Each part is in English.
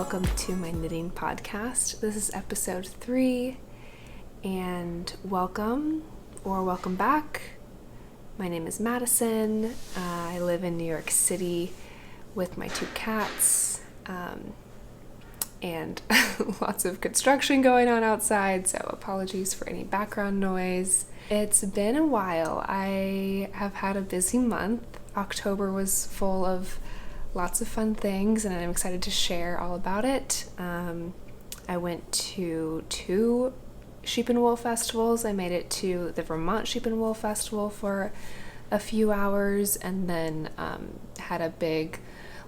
welcome to my knitting podcast. This is episode 3, and welcome back. My name is Madison. I live in New York City with my 2 cats, and lots of construction going on outside, so apologies for any background noise. It's been a while. I have had a busy month. October was full of lots of fun things, and I'm excited to share all about it. I went to 2 sheep and wool festivals. I made it to the Vermont Sheep and Wool Festival for a few hours, and then had a big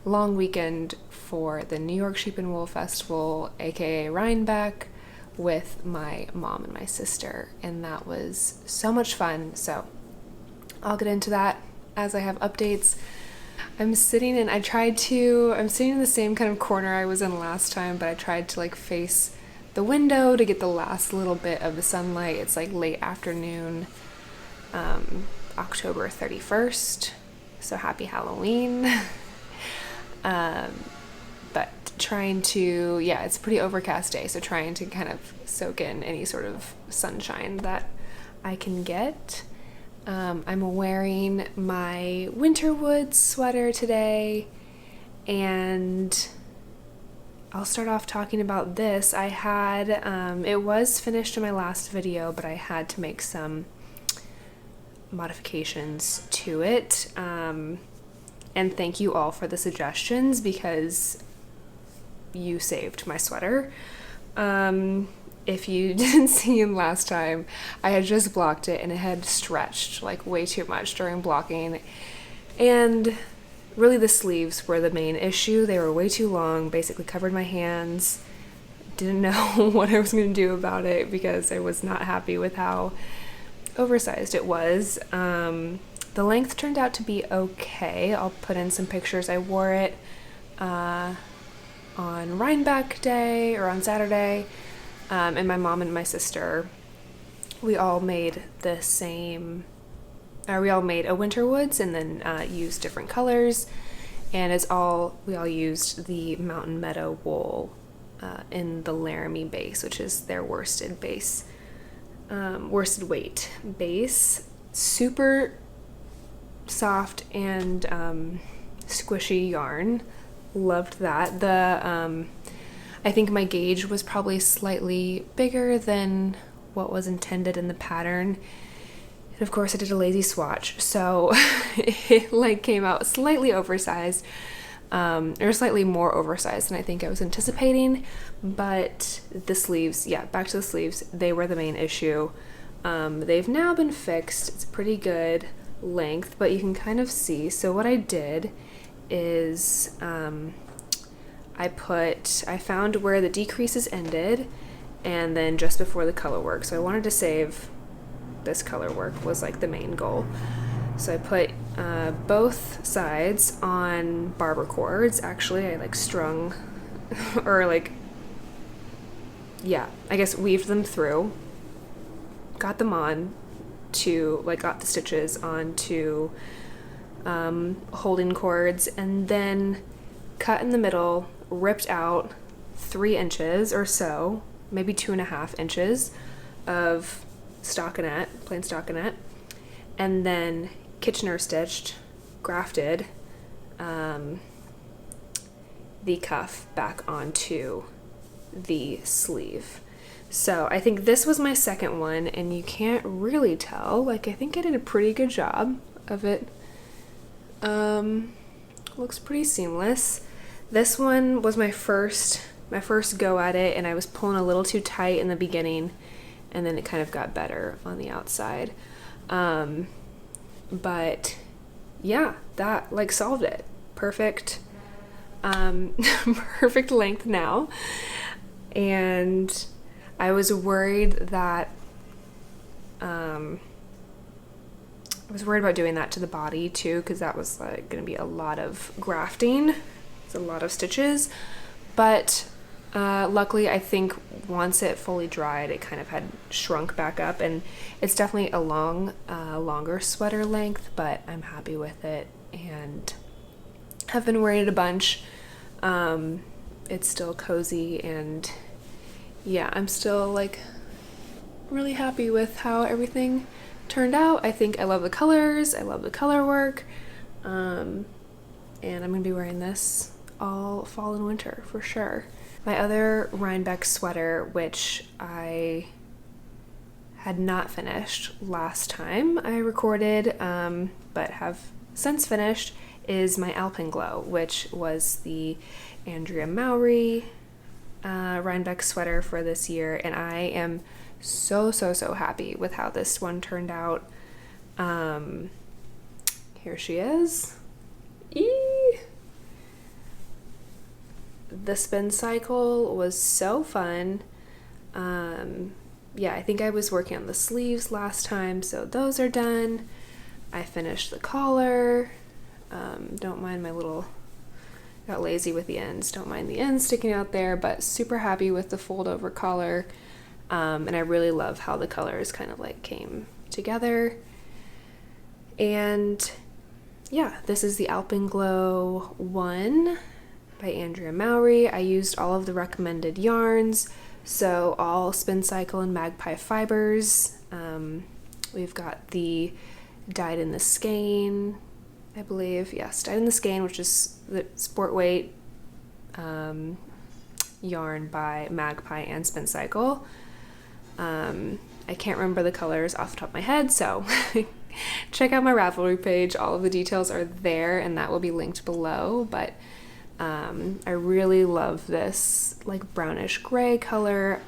long weekend for the New York Sheep and Wool Festival, aka Rhinebeck, with my mom and my sister, and that was so much fun. So I'll get into that as I have updates. I'm sitting in the same kind of corner I was in last time, but I tried to face the window to get the last little bit of the sunlight. It's late afternoon, October 31st, so happy Halloween. But trying to, it's a pretty overcast day, so trying to kind of soak in any sort of sunshine that I can get. I'm wearing my Winterwoods sweater today, and I'll start off talking about this. I had, it was finished in my last video, but I had to make some modifications to it, and thank you all for the suggestions because you saved my sweater. If you didn't see him last time, I had just blocked it and it had stretched way too much during blocking, and really the sleeves were the main issue. They were way too long, basically covered my hands. Didn't know what I was going to do about it because I was not happy with how oversized it was. The length turned out to be okay. I'll put in some pictures. I wore it on Rhinebeck Day, or on Saturday, and my mom and my sister, we all made a Winterwoods, and then used different colors, and we all used the Mountain Meadow wool in the Laramie base, which is their worsted weight base. Super soft and squishy yarn. Loved that. I think my gauge was probably slightly bigger than what was intended in the pattern. And of course I did a lazy swatch, so it came out slightly oversized, or slightly more oversized than I think I was anticipating. But the sleeves, back to the sleeves, they were the main issue. They've now been fixed. It's a pretty good length, but you can kind of see. So what I did is I found where the decreases ended, and then just before the color work. So I wanted to save this color work, was the main goal. So I put both sides on barber cords. Actually, I strung or I guess weaved them through, got them on to got the stitches onto holding cords, and then cut in the middle, ripped out 3 inches or so, maybe 2.5 inches of stockinette, plain stockinette, and then Kitchener stitched, grafted the cuff back onto the sleeve. So I think this was my second one, and you can't really tell. I think I did a pretty good job of it. Looks pretty seamless. This one was my first go at it, and I was pulling a little too tight in the beginning, and then it kind of got better on the outside. But that solved it. Perfect. Perfect length now. And I was worried that about doing that to the body too, because that was going to be a lot of grafting. It's a lot of stitches, but luckily I think once it fully dried, it kind of had shrunk back up, and it's definitely a longer sweater length, but I'm happy with it and have been wearing it a bunch. it's still cozy, and yeah, I'm still like really happy with how everything turned out. I think I love the colors, I love the color work, and I'm gonna be wearing this all fall and winter for sure. My other Rhinebeck sweater, which I had not finished last time I recorded, but have since finished, is my Alpenglow, which was the Andrea Mowry Rhinebeck sweater for this year, and I am so happy with how this one turned out. Here she is. Eee! The Spincycle was so fun. Yeah, I think I was working on the sleeves last time, so those are done. I finished the collar. Don't mind my little, got lazy with the ends, don't mind the ends sticking out there, but super happy with the fold over collar. And I really love how the colors kind of like came together. And yeah, this is the Alpenglow 1 by Andrea Mowry. I used all of the recommended yarns, so all Spincycle and Magpie fibers. We've got the dyed in the skein, I believe. Yes, dyed in the skein, which is the sport weight yarn by Magpie and Spincycle. I can't remember the colors off the top of my head, so check out my Ravelry page. All of the details are there, and that will be linked below. But I really love this like brownish gray color.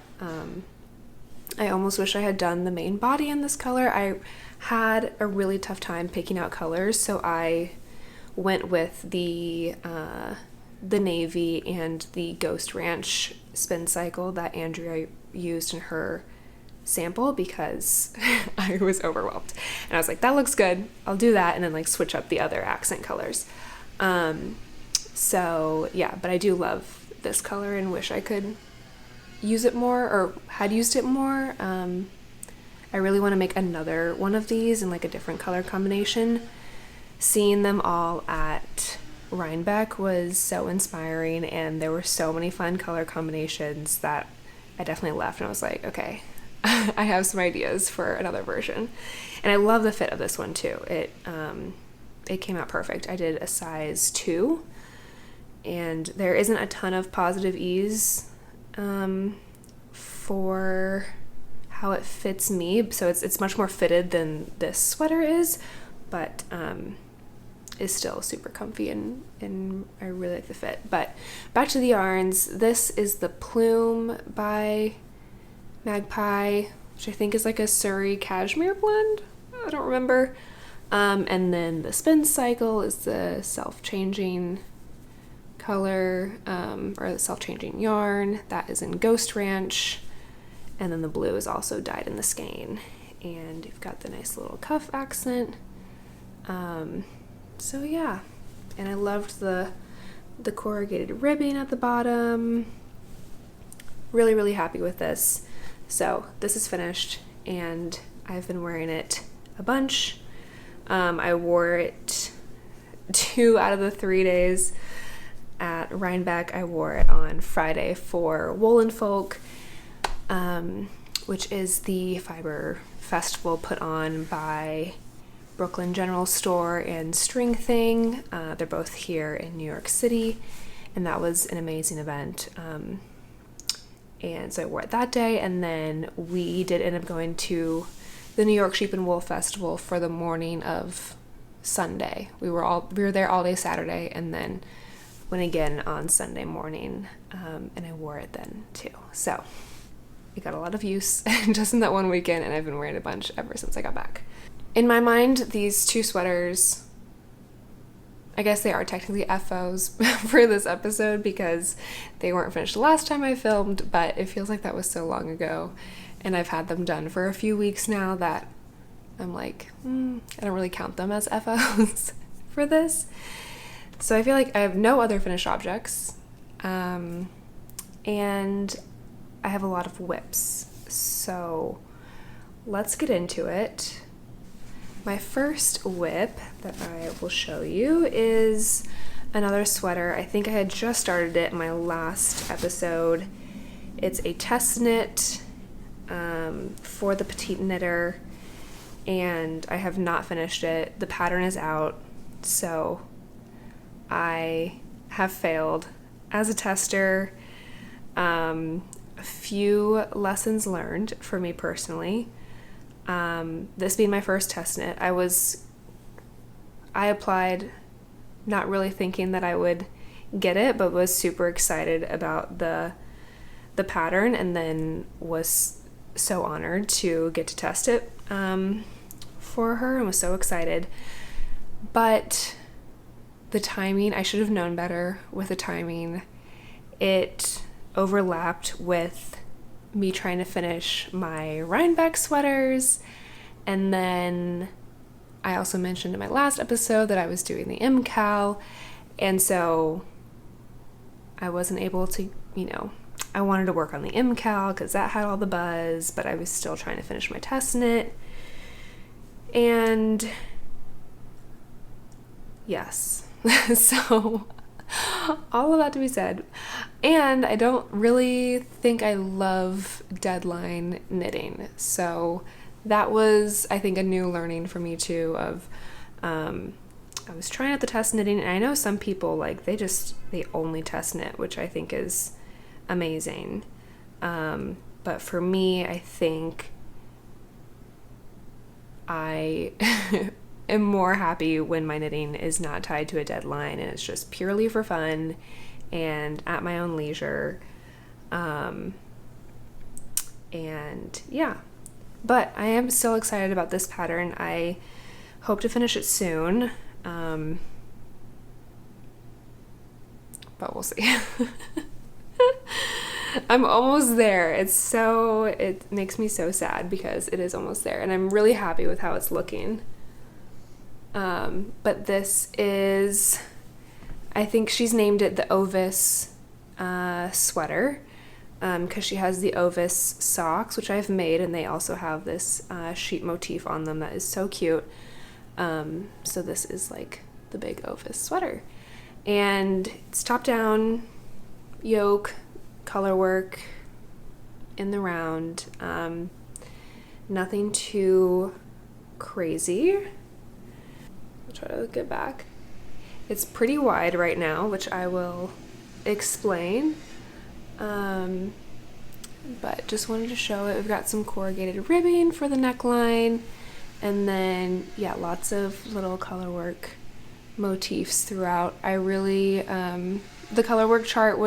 I almost wish I had done the main body in this color. I had a really tough time picking out colors, so I went with the navy and the Ghost Ranch Spincycle that Andrea used in her sample, because I was overwhelmed. And I was like, that looks good, I'll do that, and then like switch up the other accent colors. So yeah, but I do love this color and wish I could use it more, or had used it more. I really want to make another one of these in like a different color combination. Seeing them all at Rhinebeck was so inspiring, and there were so many fun color combinations that I definitely left and I was like, okay, I have some ideas for another version. And I love the fit of this one too. It came out perfect. I did a size 2, and there isn't a ton of positive ease for how it fits me, so it's much more fitted than this sweater is, but is still super comfy, and I really like the fit. But back to the yarns. This is the Plume by Magpie, which I think is like a Surrey cashmere blend, I don't remember. And then the Spincycle is the self-changing color, or the self-changing yarn, that is in Ghost Ranch. And then the blue is also dyed in the skein, and you've got the nice little cuff accent. So yeah, and I loved the corrugated ribbing at the bottom. Really happy with this. So this is finished, and I've been wearing it a bunch. I wore it 2 out of the 3 days at Rhinebeck. I wore it on Friday for Woolen Folk, which is the fiber festival put on by Brooklyn General Store and String Thing. They're both here in New York City, and that was an amazing event. And so I wore it that day, and then we did end up going to the New York Sheep and Wool Festival for the morning of Sunday. We were there all day Saturday, and then went again on Sunday morning, and I wore it then too. So it got a lot of use just in that one weekend, and I've been wearing a bunch ever since I got back. In my mind, these 2 sweaters, I guess they are technically FOs for this episode because they weren't finished the last time I filmed, but it feels like that was so long ago, and I've had them done for a few weeks now that I'm like, I don't really count them as FOs for this. So I feel like I have no other finished objects, and I have a lot of whips, so let's get into it. My first whip that I will show you is another sweater. I think I had just started it in my last episode. It's a test knit for the Petite Knitter, and I have not finished it. The pattern is out, so I have failed as a tester. A few lessons learned for me personally. This being my first test knit, I applied not really thinking that I would get it, but was super excited about the pattern, and then was so honored to get to test it for her, and was so excited. But the timing, I should have known better with the timing. It overlapped with me trying to finish my Rhinebeck sweaters, and then I also mentioned in my last episode that I was doing the MKAL, and so I wasn't able to, I wanted to work on the MKAL because that had all the buzz, but I was still trying to finish my test knit. And yes, so all of that to be said. And I don't really think I love deadline knitting. So that was, I think, a new learning for me too of, I was trying out the test knitting, and I know some people, like, they only test knit, which I think is amazing. But for me, I think I am more happy when my knitting is not tied to a deadline and it's just purely for fun and at my own leisure. And yeah, but I am still excited about this pattern. I hope to finish it soon. But we'll see. I'm almost there. It makes me so sad because it is almost there, and I'm really happy with how it's looking. But this is, I think she's named it the Ovis sweater, because she has the Ovis socks, which I've made, and they also have this sheep motif on them that is so cute. So this is like the big Ovis sweater, and it's top down yoke, color work in the round, nothing too crazy. I'll try to get back. It's pretty wide right now, which I will explain, but just wanted to show it. We've got some corrugated ribbing for the neckline, and then yeah, lots of little color work motifs throughout. I really, the color work chart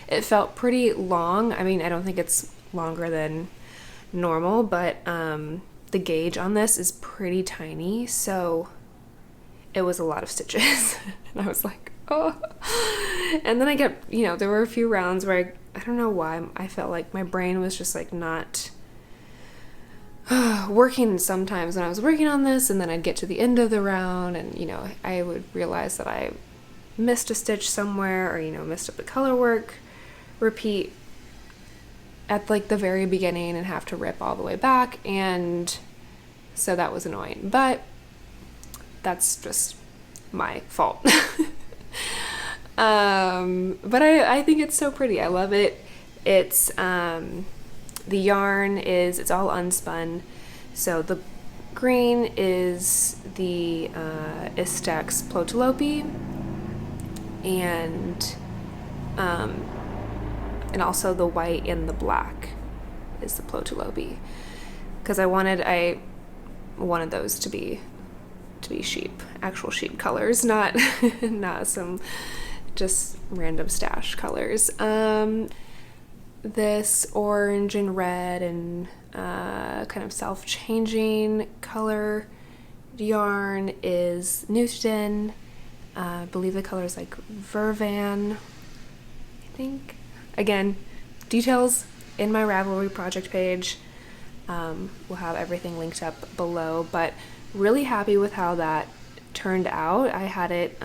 it felt pretty long. I mean, I don't think it's longer than normal, but the gauge on this is pretty tiny, so it was a lot of stitches. And I was like, oh. And then I kept, there were a few rounds where I don't know why, I felt like my brain was just like not working sometimes when I was working on this, and then I'd get to the end of the round and, I would realize that I missed a stitch somewhere, or, missed up the color work repeat at like the very beginning and have to rip all the way back, and so that was annoying, but that's just my fault. But I think it's so pretty. I love it. It's the yarn it's all unspun, so the green is the Istex Plotelope, and also the white and the black is the Plotelope, because I wanted those to be sheep, actual sheep colors, not not some just random stash colors. This orange and red and kind of self-changing color yarn is Newton. I believe the color is like Vervan, I think. Again, details in my Ravelry project page. We'll have everything linked up below, but really happy with how that turned out. I had it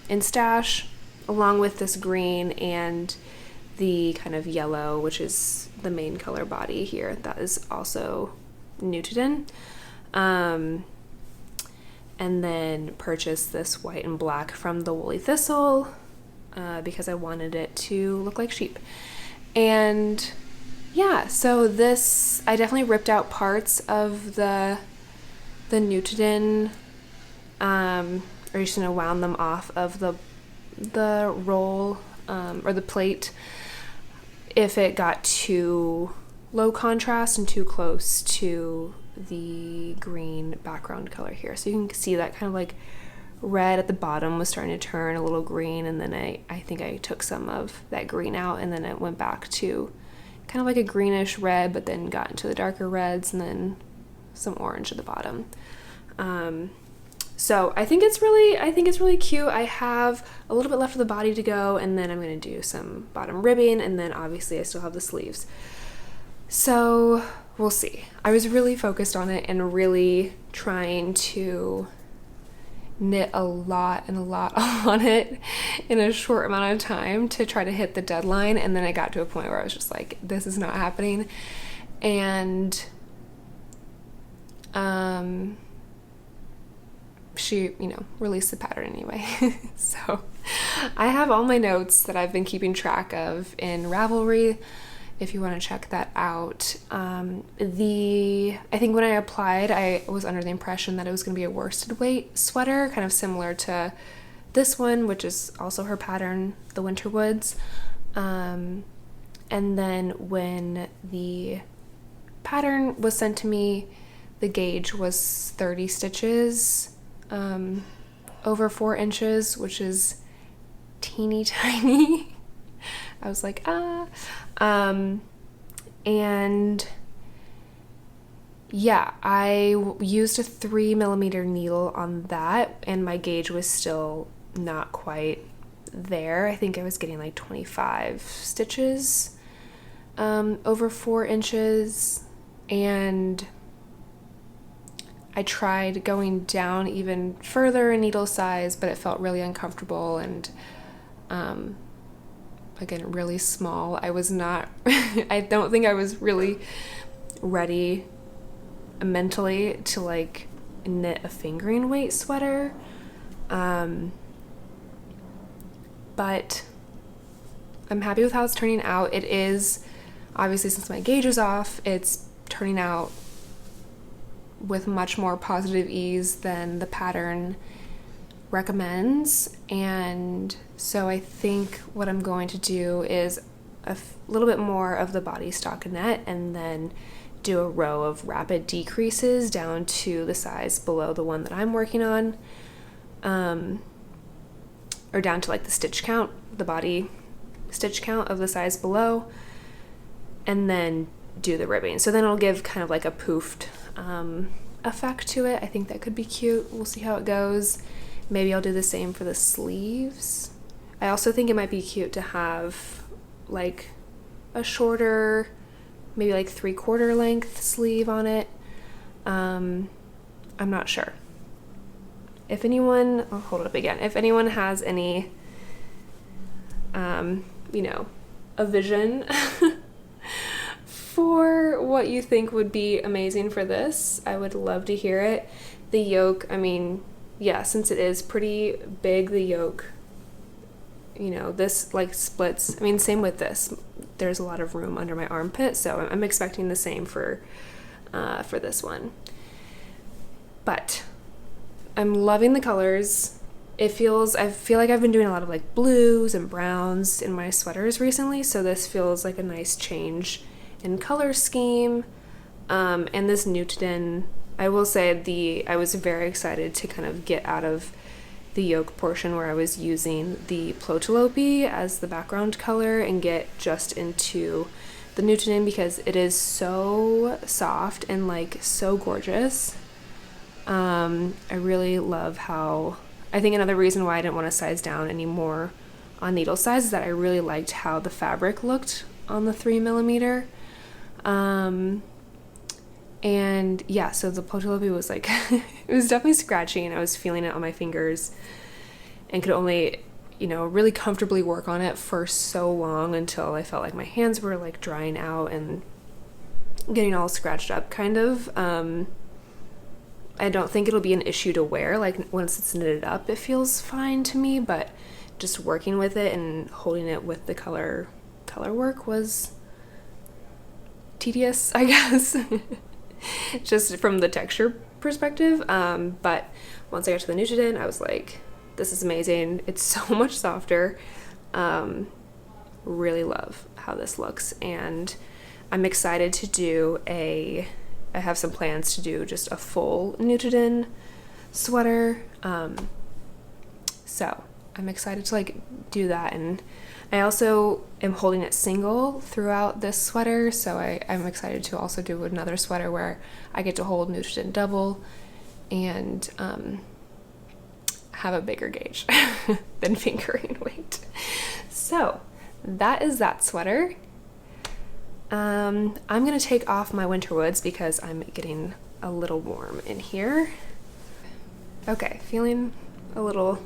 in stash along with this green and the kind of yellow, which is the main color body here. That is also Newton. And then purchased this white and black from the Woolly Thistle because I wanted it to look like sheep. And yeah, so this, I definitely ripped out parts of the Newton, or just wound them off of the roll, or the plate, if it got too low contrast and too close to the green background color here. So you can see that kind of like red at the bottom was starting to turn a little green, and then I think I took some of that green out, and then it went back to kind of like a greenish red, but then got into the darker reds and then some orange at the bottom. So I think it's really cute. I have a little bit left of the body to go, and then I'm going to do some bottom ribbing, and then obviously I still have the sleeves. So we'll see. I was really focused on it and really trying to knit a lot on it in a short amount of time to try to hit the deadline, and then I got to a point where I was just like, this is not happening. And she, released the pattern anyway. So I have all my notes that I've been keeping track of in Ravelry, if you want to check that out. I think when I applied, I was under the impression that it was going to be a worsted weight sweater, kind of similar to this one, which is also her pattern, the Winterwoods. And then when the pattern was sent to me, the gauge was 30 stitches, over 4 inches, which is teeny tiny. I was like, and yeah, I used a 3mm needle on that, and my gauge was still not quite there. I think I was getting like 25 stitches, over 4 inches, and I tried going down even further in needle size, but it felt really uncomfortable and, again, really small. I was not, I don't think I was really ready mentally to like knit a fingering weight sweater. But I'm happy with how it's turning out. It is, obviously, since my gauge is off, it's turning out with much more positive ease than the pattern recommends. And so I think what I'm going to do is a little bit more of the body stockinette, and then do a row of rapid decreases down to the size below the one that I'm working on, or down to like the stitch count, the body stitch count of the size below, and then do the ribbing. So then it'll give kind of like a poofed effect to it. I think that could be cute. We'll see how it goes. Maybe I'll do the same for the sleeves. I also think it might be cute to have like a shorter, maybe like 3/4 length sleeve on it. I'm not sure. If anyone, I'll hold it up again. If anyone has any, a vision for what you think would be amazing for this, I would love to hear it. The yoke, yeah, since it is pretty big, the yoke, this like splits. Same with this. There's a lot of room under my armpit, so I'm expecting the same for this one. But I'm loving the colors. I feel like I've been doing a lot of like blues and browns in my sweaters recently, so this feels like a nice change in color scheme. And this Newton, I will say I was very excited to kind of get out of the yoke portion where I was using the Plotelope as the background color and get just into the Newton, because it is so soft and like so gorgeous. I really love how, I think another reason why I didn't want to size down anymore on needle size is that I really liked how the fabric looked on the 3mm. And yeah, so the Plotelope was like, it was definitely scratchy, and I was feeling it on my fingers and could only, really comfortably work on it for so long until I felt like my hands were like drying out and getting all scratched up kind of. I don't think it'll be an issue to wear. Like once it's knitted up, it feels fine to me, but just working with it and holding it with the color work was tedious, I guess. Just from the texture perspective. But once I got to the Nutiden, I was like, this is amazing. It's so much softer. Really love how this looks, and I'm excited to do I have some plans to do just a full Nutiden sweater. So I'm excited to like do that, and I also am holding it single throughout this sweater, so I'm excited to also do another sweater where I get to hold Nutiden double and have a bigger gauge than fingering weight. So that is that sweater. I'm gonna take off my Winterwoods because I'm getting a little warm in here. Okay, feeling a little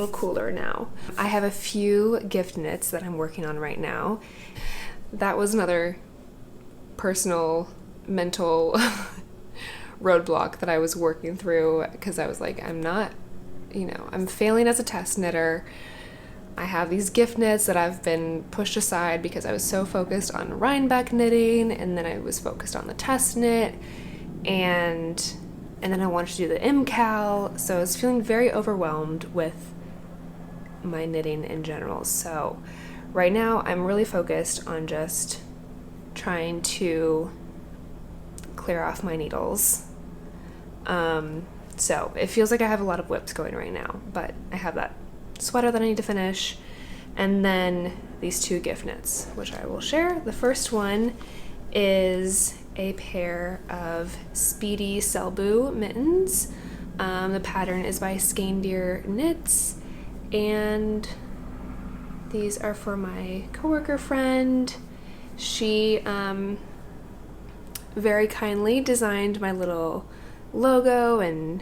cooler now. I have a few gift knits that I'm working on right now. That was another personal mental roadblock that I was working through, because I was like, I'm failing as a test knitter. I have these gift knits that I've been pushed aside because I was so focused on Rhinebeck knitting, and then I was focused on the test knit, and then I wanted to do the MKAL, so I was feeling very overwhelmed with my knitting in general. So right now I'm really focused on just trying to clear off my needles. So it feels like I have a lot of whips going right now, but I have that sweater that I need to finish, and then these two gift knits, which I will share. The first one is a pair of Speedy Selbu mittens. The pattern is by Skeindeer Knits, and these are for my coworker friend. She very kindly designed my little logo and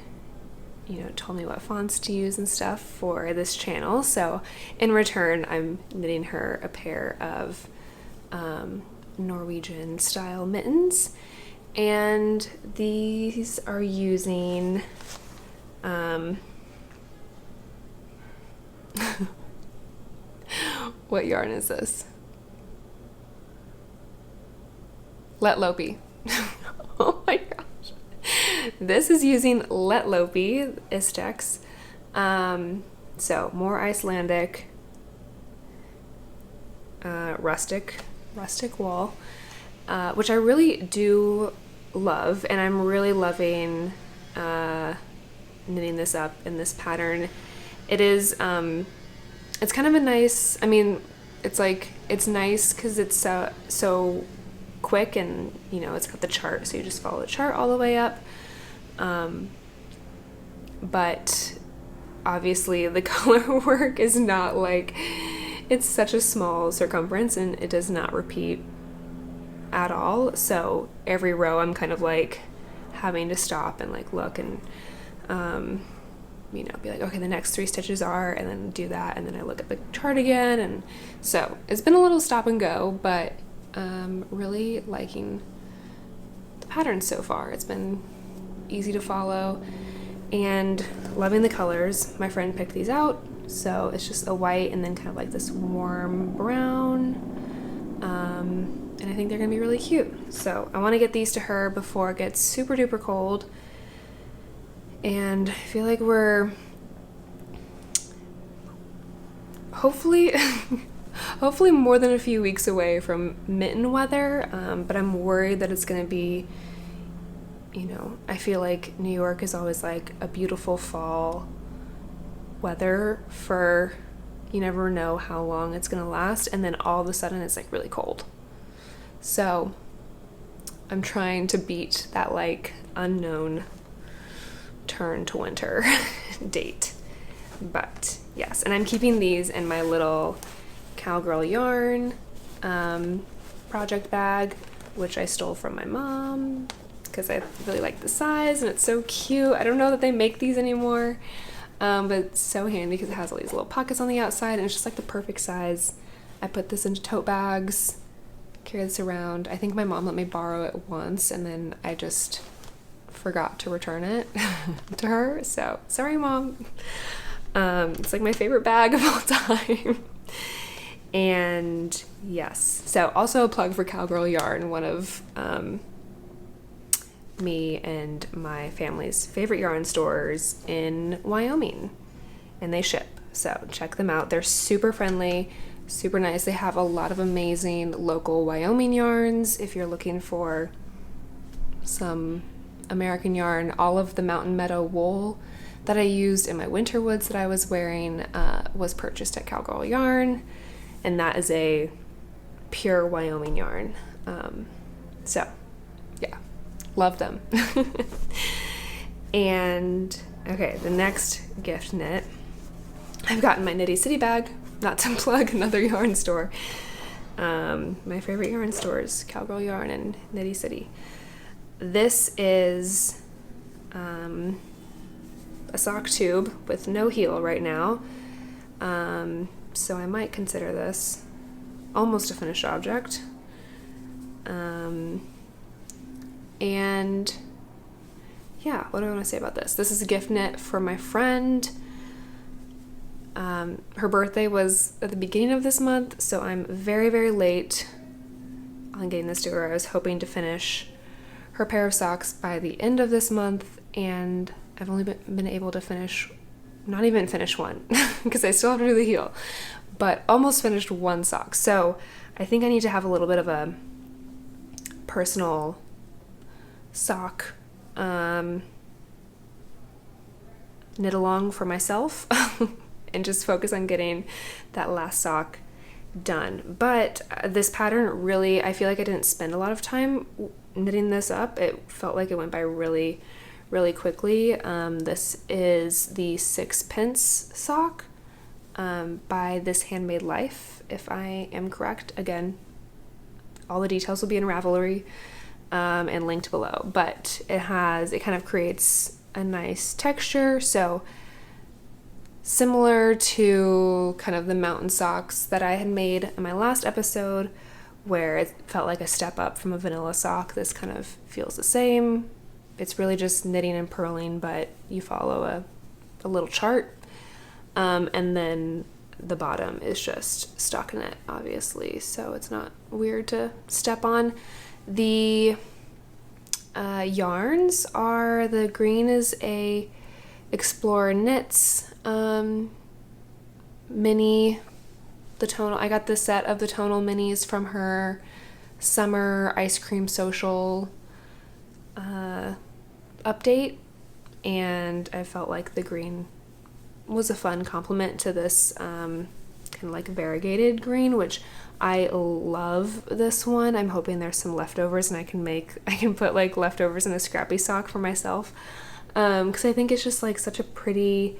told me what fonts to use and stuff for this channel. So in return, I'm knitting her a pair of Norwegian style mittens, and these are using what yarn is this? Let Lopi. Oh my gosh. This is using Let Lopi Istex. So more Icelandic, rustic wool, which I really do love, and I'm really loving knitting this up in this pattern. It is it's kind of a nice, it's nice because it's so quick, and it's got the chart, so you just follow the chart all the way up. But obviously the color work is not like, it's such a small circumference and it does not repeat at all. So every row I'm kind of like having to stop and like look and be like, okay, the next 3 stitches are, and then do that, and then I look at the chart again. And so it's been a little stop and go, but really liking the pattern so far. It's been easy to follow and loving the colors. My friend picked these out, so it's just a white and then kind of like this warm brown, and I think they're gonna be really cute. So I want to get these to her before it gets super duper cold, and I feel like we're hopefully more than a few weeks away from mitten weather, but I'm worried that it's gonna be, I feel like New York is always like a beautiful fall weather for, you never know how long it's gonna last, and then all of a sudden it's like really cold. So I'm trying to beat that like unknown turn to winter date. But yes, and I'm keeping these in my little Cowgirl yarn project bag, which I stole from my mom because I really like the size and it's so cute. I don't know that they make these anymore, but it's so handy because it has all these little pockets on the outside, and it's just like the perfect size. I put this into tote bags, carry this around. I think my mom let me borrow it once, and then I just forgot to return it to her, so sorry, Mom. It's like my favorite bag of all time. And yes, so also a plug for Cowgirl Yarn, one of me and my family's favorite yarn stores in Wyoming, and they ship, so check them out. They're super friendly, super nice. They have a lot of amazing local Wyoming yarns if you're looking for some American yarn. All of the Mountain Meadow wool that I used in my Winterwoods that I was wearing was purchased at Cowgirl Yarn, and that is a pure Wyoming yarn. So yeah, love them. And okay, the next gift knit, I've gotten my Knitty City bag, not to plug another yarn store. My favorite yarn stores, Cowgirl Yarn and Knitty City. This is a sock tube with no heel right now. So I might consider this almost a finished object. And yeah, what do I want to say about this? This is a gift knit for my friend. Her birthday was at the beginning of this month, so I'm very, very late on getting this to her. I was hoping to finish her pair of socks by the end of this month, and I've only been able to not even finish one, because I still have to do the heel, but almost finished one sock. So I think I need to have a little bit of a personal sock knit along for myself and just focus on getting that last sock done. But this pattern really, I feel like I didn't spend a lot of time knitting this up. It felt like it went by really, really quickly. This is the Sixpence sock by This Handmade Life, if I am correct. Again, all the details will be in Ravelry and linked below, but it kind of creates a nice texture. So similar to kind of the mountain socks that I had made in my last episode, where it felt like a step up from a vanilla sock, this kind of feels the same. It's really just knitting and purling, but you follow a little chart. And then the bottom is just stockinette, obviously, so it's not weird to step on. The yarns are, the green is a Explore Knits mini, the tonal. I got the set of the tonal minis from her summer ice cream social update, and I felt like the green was a fun complement to this kind of like variegated green, which I love this one. I'm hoping there's some leftovers and I can put like leftovers in a scrappy sock for myself, because I think it's just like such a pretty,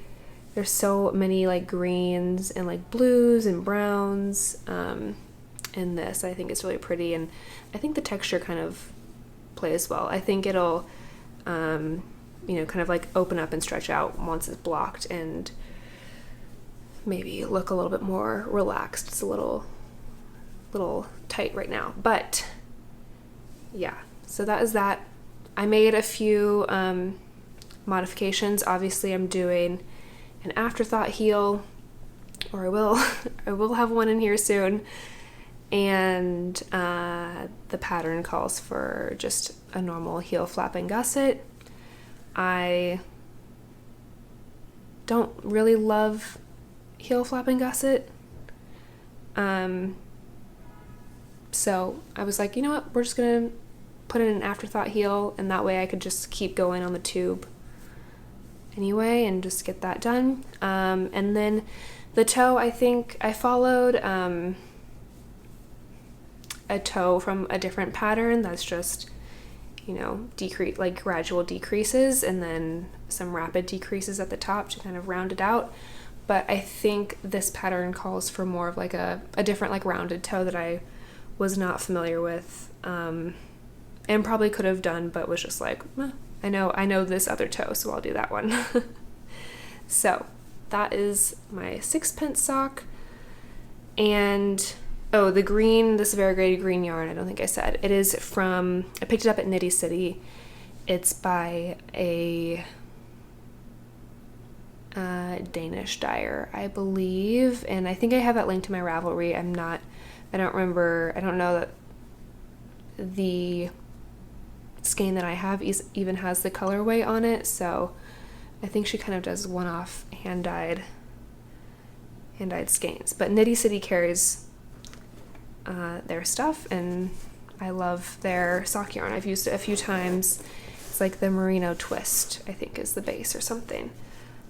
there's so many like greens and like blues and browns in this. I think it's really pretty, and I think the texture kind of plays well. I think it'll kind of like open up and stretch out once it's blocked and maybe look a little bit more relaxed. It's a little tight right now, but yeah, so that is that. I made a few modifications. Obviously I'm doing an afterthought heel, or I will have one in here soon, and the pattern calls for just a normal heel flap and gusset. I don't really love heel flap and gusset, so I was like, you know what, we're just gonna put in an afterthought heel, and that way I could just keep going on the tube anyway and just get that done. And then the toe, I think I followed a toe from a different pattern that's just, decrease, like gradual decreases and then some rapid decreases at the top to kind of round it out. But I think this pattern calls for more of like a different like rounded toe that I was not familiar with, and probably could have done, but was just like, I know this other toe, so I'll do that one. So that is my Sixpence sock. And the green, this variegated green yarn, I don't think I said. It is I picked it up at Knitty City. It's by a Danish dyer, I believe, and I think I have that linked to my Ravelry. I don't know that the skein that I have even has the colorway on it, so I think she kind of does one-off hand-dyed skeins. But Knitty City carries their stuff, and I love their sock yarn. I've used it a few times. It's like the Merino Twist, I think, is the base or something.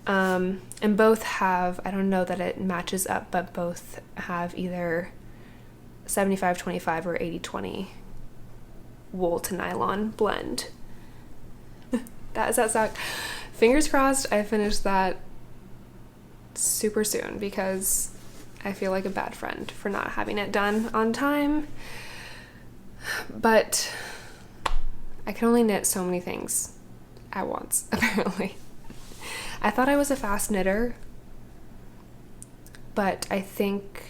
And both have, I don't know that it matches up, but both have either 75-25 or 80-20 wool to nylon blend. That is that sock. Fingers crossed I finish that super soon, because I feel like a bad friend for not having it done on time. But I can only knit so many things at once, apparently. I thought I was a fast knitter, but I think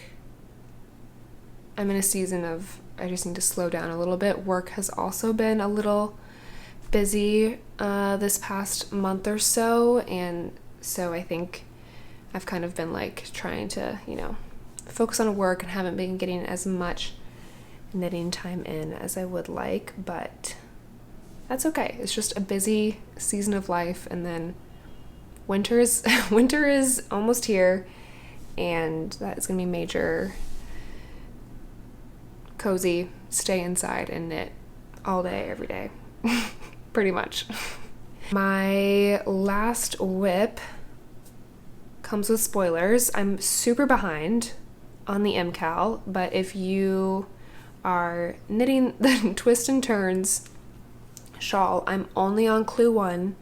I'm in a season of I just need to slow down a little bit. Work has also been a little busy this past month or so, and so I think I've kind of been like trying to, focus on work and haven't been getting as much knitting time in as I would like, but that's okay. It's just a busy season of life, and then winter is almost here, and that is going to be major cozy, stay inside and knit all day, every day, pretty much. My last whip comes with spoilers. I'm super behind on the MKAL, but if you are knitting the Twist and Turns shawl, I'm only on clue 1,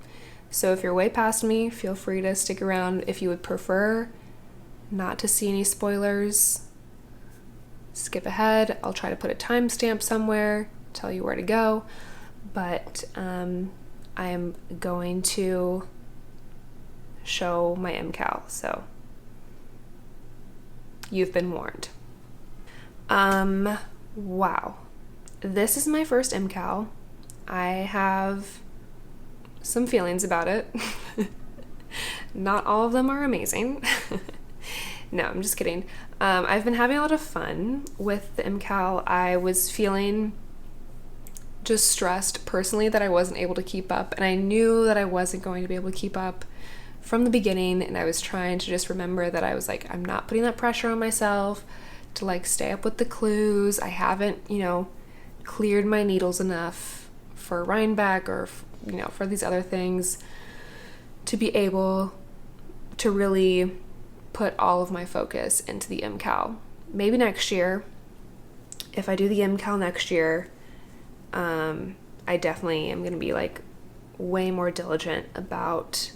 so if you're way past me, feel free to stick around. If you would prefer not to see any spoilers, skip ahead. I'll try to put a timestamp somewhere, tell you where to go, but I am going to show my MKAL, so you've been warned. Wow. This is my first MKAL. I have some feelings about it. Not all of them are amazing. No, I'm just kidding. I've been having a lot of fun with the MKAL. I was feeling just stressed personally that I wasn't able to keep up, and I knew that I wasn't going to be able to keep up from the beginning, and I was trying to just remember that I was like, I'm not putting that pressure on myself to like stay up with the clues. I haven't, cleared my needles enough for Rhinebeck or, for these other things to be able to really put all of my focus into the MKAL. Maybe next year, if I do the MKAL next year, I definitely am going to be like way more diligent about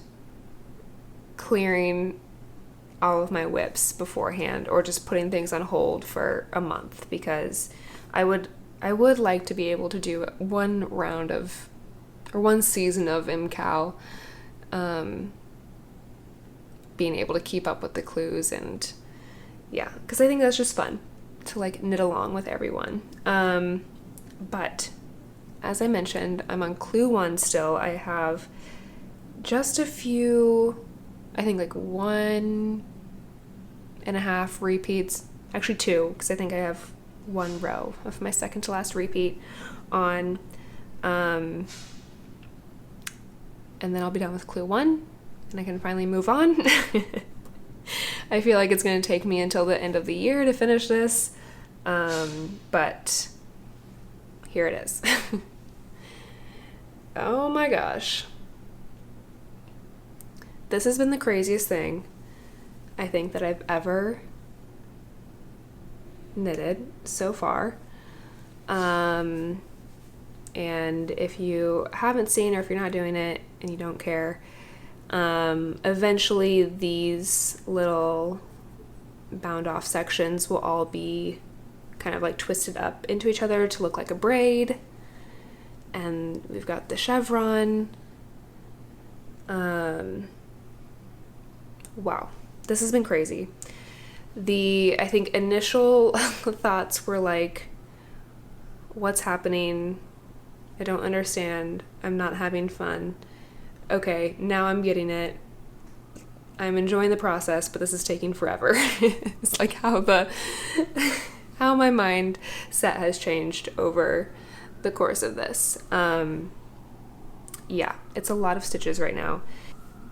clearing all of my whips beforehand, or just putting things on hold for a month, because I would like to be able to do one season of MKAL, being able to keep up with the clues, and yeah, because I think that's just fun to like knit along with everyone. But as I mentioned, I'm on clue 1 still. I have just a few, I think like 1.5 repeats, actually 2, because I think I have 1 row of my second to last repeat on, and then I'll be done with clue 1 and I can finally move on. I feel like it's going to take me until the end of the year to finish this, but here it is. Oh my gosh. This has been the craziest thing I think that I've ever knitted so far. And if you haven't seen, or if you're not doing it and you don't care, eventually these little bound off sections will all be kind of like twisted up into each other to look like a braid. And we've got the chevron. Wow, this has been crazy. I think initial thoughts were like, what's happening? I don't understand. I'm not having fun. Okay, now I'm getting it. I'm enjoying the process, but this is taking forever. It's like how my mind set has changed over the course of this. Yeah, it's a lot of stitches right now.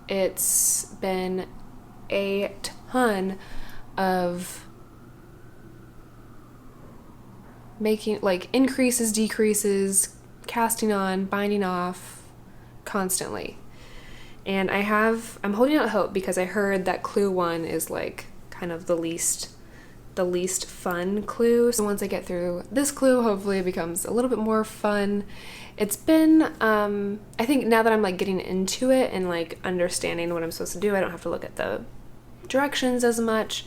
It's been a ton of making like increases, decreases, casting on, binding off constantly. And I'm holding out hope because I heard that clue 1 is like kind of the least fun clue. So once I get through this clue, hopefully it becomes a little bit more fun. It's been, I think now that I'm like getting into it and like understanding what I'm supposed to do, I don't have to look at the directions as much.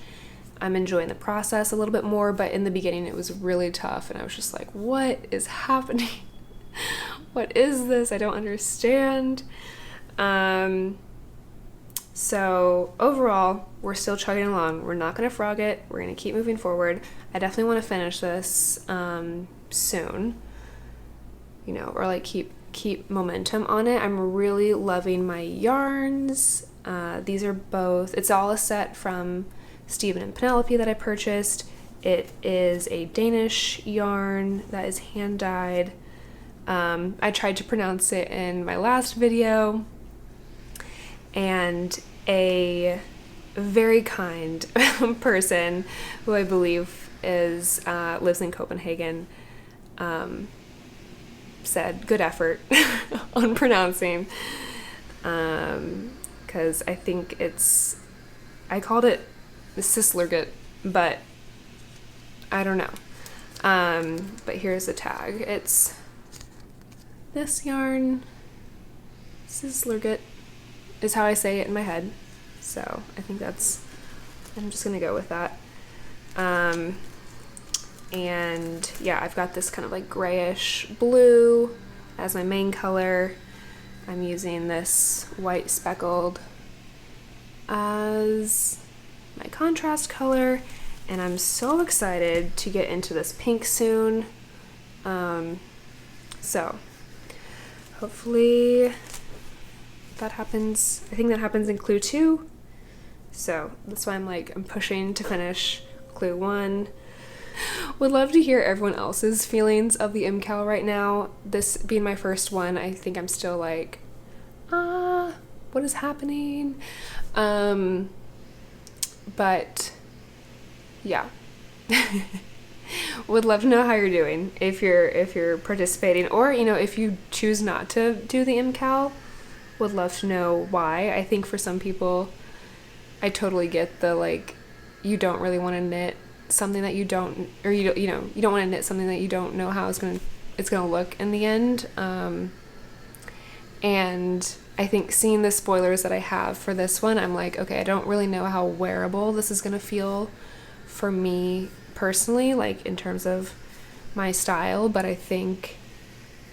I'm enjoying the process a little bit more, but in the beginning it was really tough and I was just like, what is happening? What is this? I don't understand. So overall, we're still chugging along. We're not going to frog it. We're going to keep moving forward. I definitely want to finish this soon, you know, or like keep momentum on it. I'm really loving my yarns. These are both, it's all a set from Stephen and Penelope that I purchased. It is a Danish yarn that is hand dyed. I tried to pronounce it in my last video, and a very kind person who I believe lives in Copenhagen said good effort on pronouncing, because I think I called it the Sislergut, but I don't know. But here's the tag. It's this yarn, Sislergut is how I say it in my head. So I think I'm just gonna go with that. And yeah, I've got this kind of like grayish blue as my main color. I'm using this white speckled as my contrast color, and I'm so excited to get into this pink soon. So hopefully that happens. I think that happens in clue 2. So that's why I'm pushing to finish clue 1. Would love to hear everyone else's feelings of the MKAL right now. This being my first one, I think I'm still like, what is happening? But yeah. Would love to know how you're doing, if you're participating, or you know, if you choose not to do the MKAL. Would love to know why. I think for some people, I totally get the like, you don't really want to knit something that you don't, or you don't want to knit something that you don't know how it's gonna look in the end. And I think seeing the spoilers that I have for this one, I'm like, okay, I don't really know how wearable this is gonna feel for me personally, like in terms of my style, but I think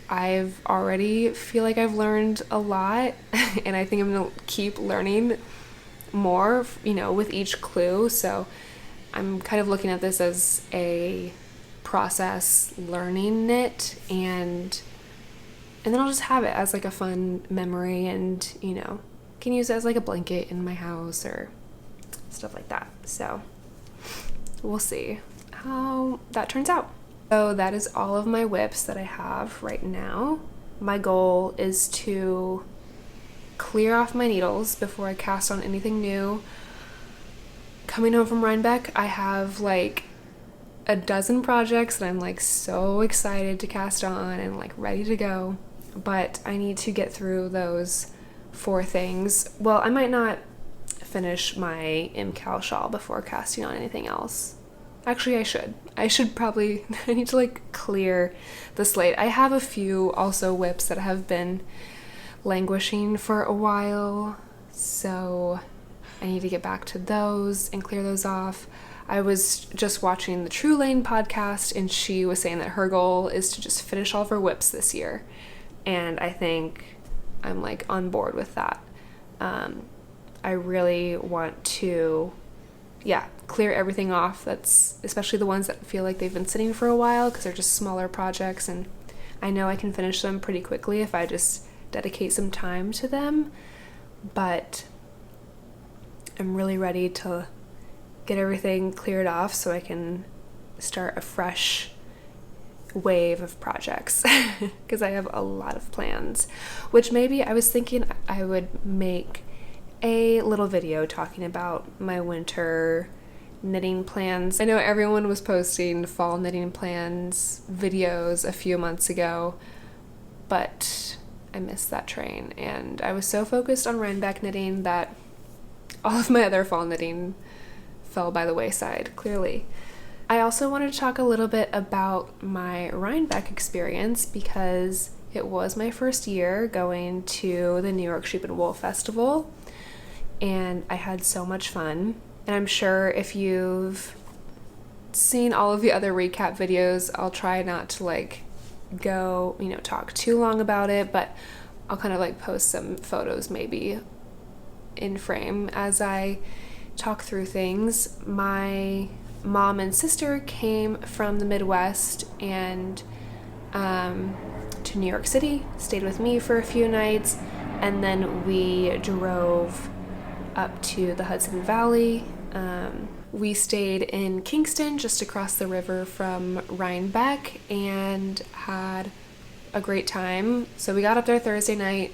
I've already feel like I've learned a lot, and I think I'm gonna keep learning more, you know, with each clue. So I'm kind of looking at this as a process learning knit, and then I'll just have it as like a fun memory, and you know, can use it as like a blanket in my house or stuff like that. So we'll see how that turns out. So that is all of my whips that I have right now. My goal is to clear off my needles before I cast on anything new. Coming home from Rhinebeck, I have like a dozen projects that I'm like so excited to cast on and like ready to go, but I need to get through those 4 things. Well, I might not finish my MKAL shawl before casting on anything else. Actually, I should probably, I need to like clear the slate. I have a few also whips that have been languishing for a while, so I need to get back to those and clear those off. I was just watching the True Lane podcast, and she was saying that her goal is to just finish all of her whips this year, and I think I'm like on board with that. I really want to clear everything off, that's especially the ones that feel like they've been sitting for a while, because they're just smaller projects, and I know I can finish them pretty quickly if I just dedicate some time to them. But I'm really ready to get everything cleared off so I can start a fresh wave of projects because I have a lot of plans, which maybe I was thinking I would make a little video talking about my winter knitting plans. I know everyone was posting fall knitting plans videos a few months ago, but I missed that train and I was so focused on Rhinebeck knitting that all of my other fall knitting fell by the wayside, clearly. I also wanted to talk a little bit about my Rhinebeck experience because it was my first year going to the New York Sheep and Wool Festival, and I had so much fun. And I'm sure if you've seen all of the other recap videos, I'll try not to go, talk too long about it, but I'll kind of post some photos maybe in frame as I talk through things. My mom and sister came from the Midwest and to New York City, stayed with me for a few nights, and then we drove up to the Hudson Valley. We stayed in Kingston, just across the river from Rhinebeck, and had a great time. So we got up there Thursday night.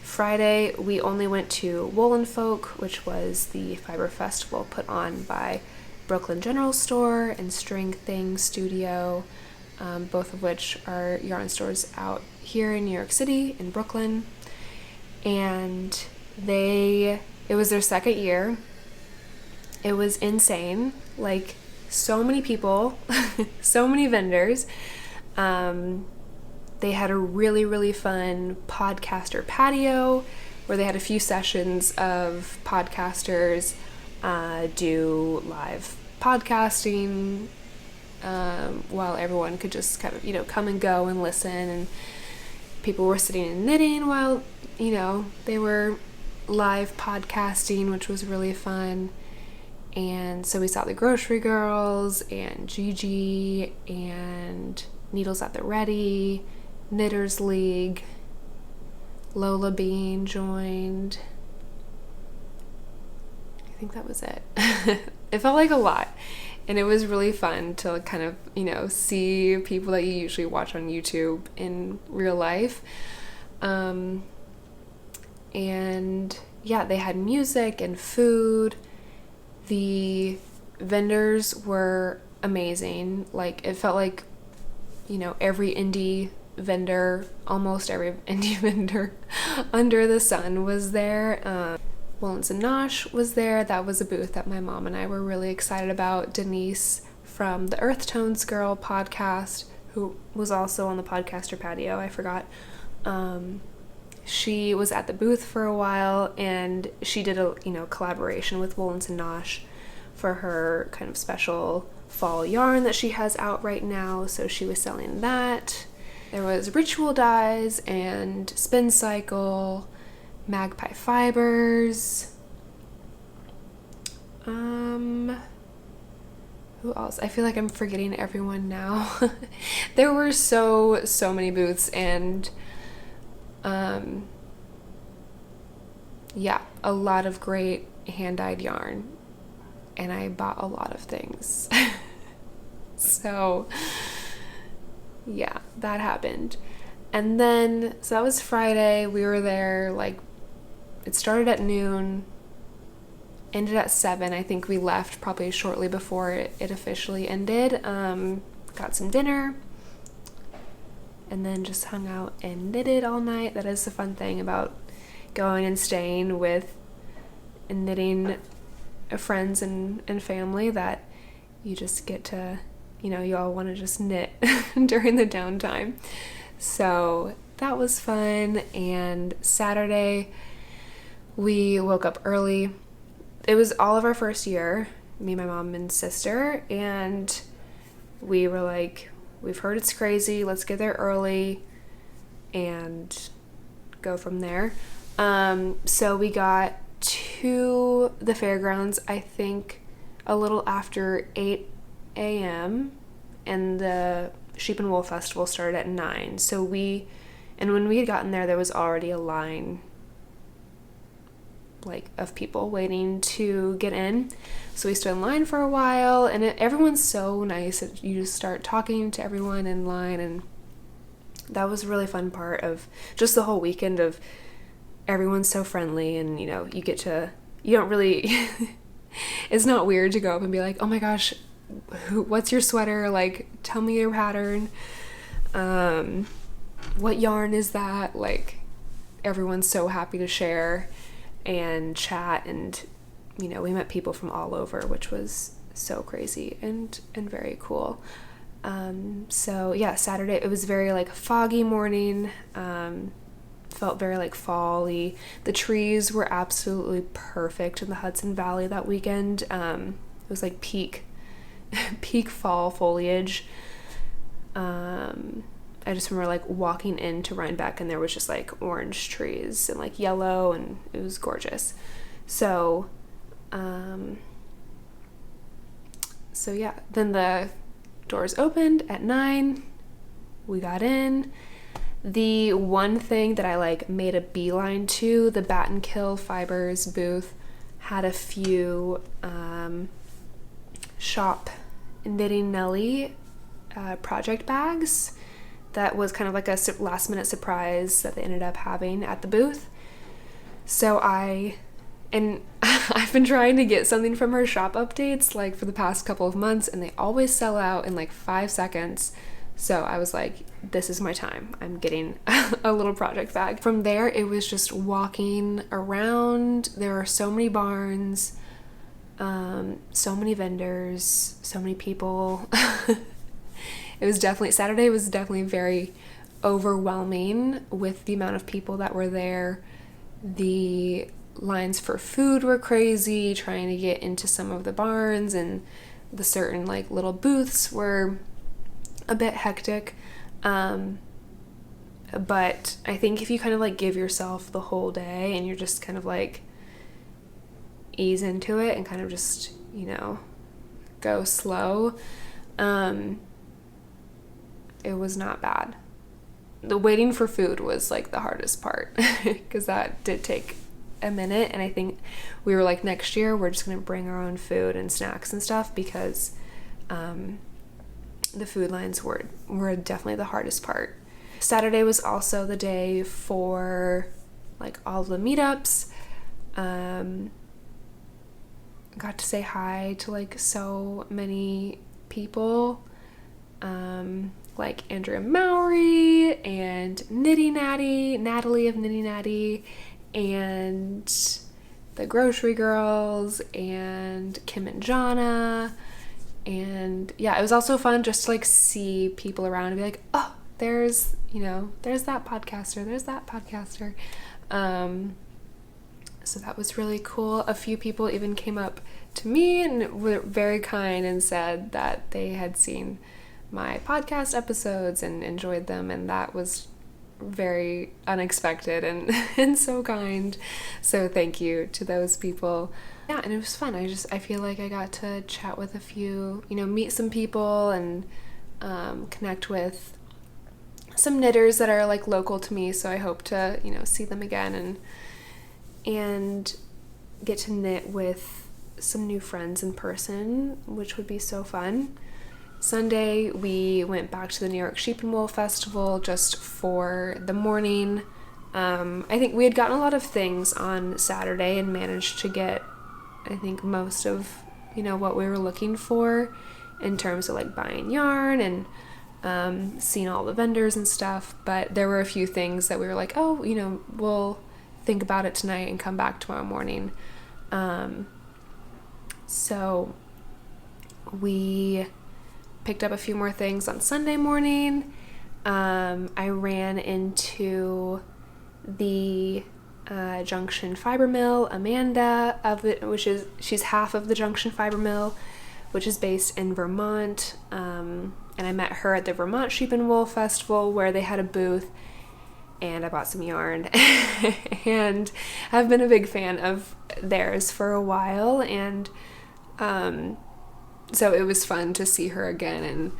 Friday, we only went to Woolen Folk, which was the fiber festival put on by Brooklyn General Store and String Thing Studio, both of which are yarn stores out here in New York City, in Brooklyn. And it was their second year. It was insane. So many people, so many vendors. They had a really, really fun podcaster patio where they had a few sessions of podcasters do live podcasting while everyone could just kind of, come and go and listen. And people were sitting and knitting while, they were live podcasting, which was really fun. And so we saw the Grocery Girls and Gigi and Needles at the Ready, Knitters League, Lola Bean joined. I think that was it. It felt like a lot, and it was really fun to kind of, see people that you usually watch on YouTube in real life. And yeah, they had music and food. The vendors were amazing. It felt like, every indie vendor, almost every indie vendor under the sun was there. Woolens and Nosh was there. That was a booth that my mom and I were really excited about. Denise from the Earth Tones Girl podcast, who was also on the podcaster patio, I forgot. She was at the booth for a while, and she did a collaboration with Woolens and Nosh for her kind of special fall yarn that she has out right now. So she was selling that. There was Ritual Dyes and Spincycle, Magpie Fibers. Who else? I feel like I'm forgetting everyone now. There were so many booths, and yeah, a lot of great hand-dyed yarn, and I bought a lot of things. So yeah, that happened. And then, so that was Friday. We were there, it started at noon, ended at 7. I think we left probably shortly before it officially ended. Got some dinner, and then just hung out and knitted all night. That is the fun thing about going and staying with and knitting friends and family, that you just get to, you all want to just knit during the downtime. So that was fun. And Saturday, we woke up early. It was all of our first year, me, my mom, and sister, and we were like, we've heard it's crazy, let's get there early and go from there. So we got to the fairgrounds, I think, a little after 8 a.m., and the Sheep and Wool Festival started at 9. And when we had gotten there was already a line of people waiting to get in. So we stood in line for a while, and everyone's so nice. You just start talking to everyone in line, and that was a really fun part of just the whole weekend of everyone's so friendly, and you don't really it's not weird to go up and be like, oh my gosh, what's your sweater, like tell me your pattern, what yarn is that? Like, everyone's so happy to share and chat, and we met people from all over, which was so crazy and very cool. So yeah, Saturday, it was very like foggy morning, felt very like fall-y. The trees were absolutely perfect in the Hudson Valley that weekend. It was like peak fall foliage. I just remember like walking into Rhinebeck, and there was just like orange trees and like yellow, and it was gorgeous. So yeah, then the doors opened at 9. We got in. The one thing that I like made a beeline to, the Bat and Kill Fibers booth had a few shop knitting Nelly project bags. That was kind of like a last minute surprise that they ended up having at the booth. So I've been trying to get something from her shop updates like for the past couple of months, and they always sell out in like 5 seconds. So I was like, this is my time. I'm getting a little project bag. From there, it was just walking around. There are so many barns, so many vendors, so many people. Saturday was definitely very overwhelming with the amount of people that were there. The lines for food were crazy, trying to get into some of the barns, and the certain like little booths were a bit hectic. But I think if you kind of like give yourself the whole day and you're just kind of like ease into it and kind of just, go slow, it was not bad. The waiting for food was like the hardest part because that did take a minute, and I think we were like, next year we're just gonna bring our own food and snacks and stuff, because the food lines were definitely the hardest part. Saturday was also the day for like all the meetups. Got to say hi to like so many people, like Andrea Mowry and Natalie of Knitty Natty, and the Grocery Girls, and Kim and Jonna. And yeah, it was also fun just to like see people around and be like, oh, there's that podcaster. So that was really cool. A few people even came up to me and were very kind and said that they had seen my podcast episodes and enjoyed them, and that was very unexpected and so kind. So thank you to those people. Yeah, and it was fun. I feel like I got to chat with a few, meet some people and connect with some knitters that are like local to me. So I hope to, see them again and get to knit with some new friends in person, which would be so fun. Sunday, we went back to the New York Sheep and Wool Festival just for the morning. I think we had gotten a lot of things on Saturday and managed to get, I think, most of, what we were looking for in terms of like buying yarn and seeing all the vendors and stuff. But there were a few things that we were like, oh, we'll think about it tonight and come back tomorrow morning. So we picked up a few more things on Sunday morning. I ran into the Junction fiber mill, Amanda she's half of the Junction fiber mill, which is based in Vermont. And I met her at the Vermont Sheep and Wool Festival, where they had a booth, and I bought some yarn and I've been a big fan of theirs for a while, and so it was fun to see her again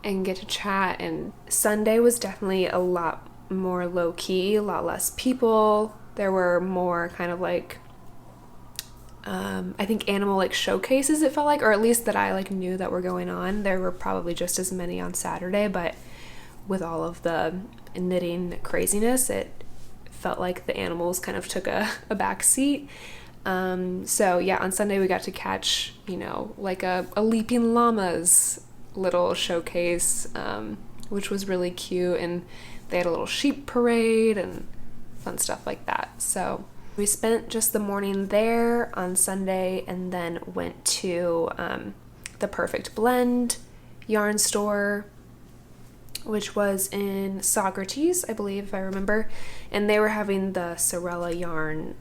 and get to chat. And Sunday was definitely a lot more low-key, a lot less people. There were more kind of like I think animal like showcases, it felt like, or at least that I like knew that were going on. There were probably just as many on Saturday, but with all of the knitting craziness, it felt like the animals kind of took a back seat. So yeah, on Sunday we got to catch, you know, like a leaping llama's little showcase, which was really cute, and they had a little sheep parade and fun stuff like that. So we spent just the morning there on Sunday, and then went to the Perfect Blend yarn store, which was in Socrates, I believe, if I remember, and they were having the Sewrella Yarn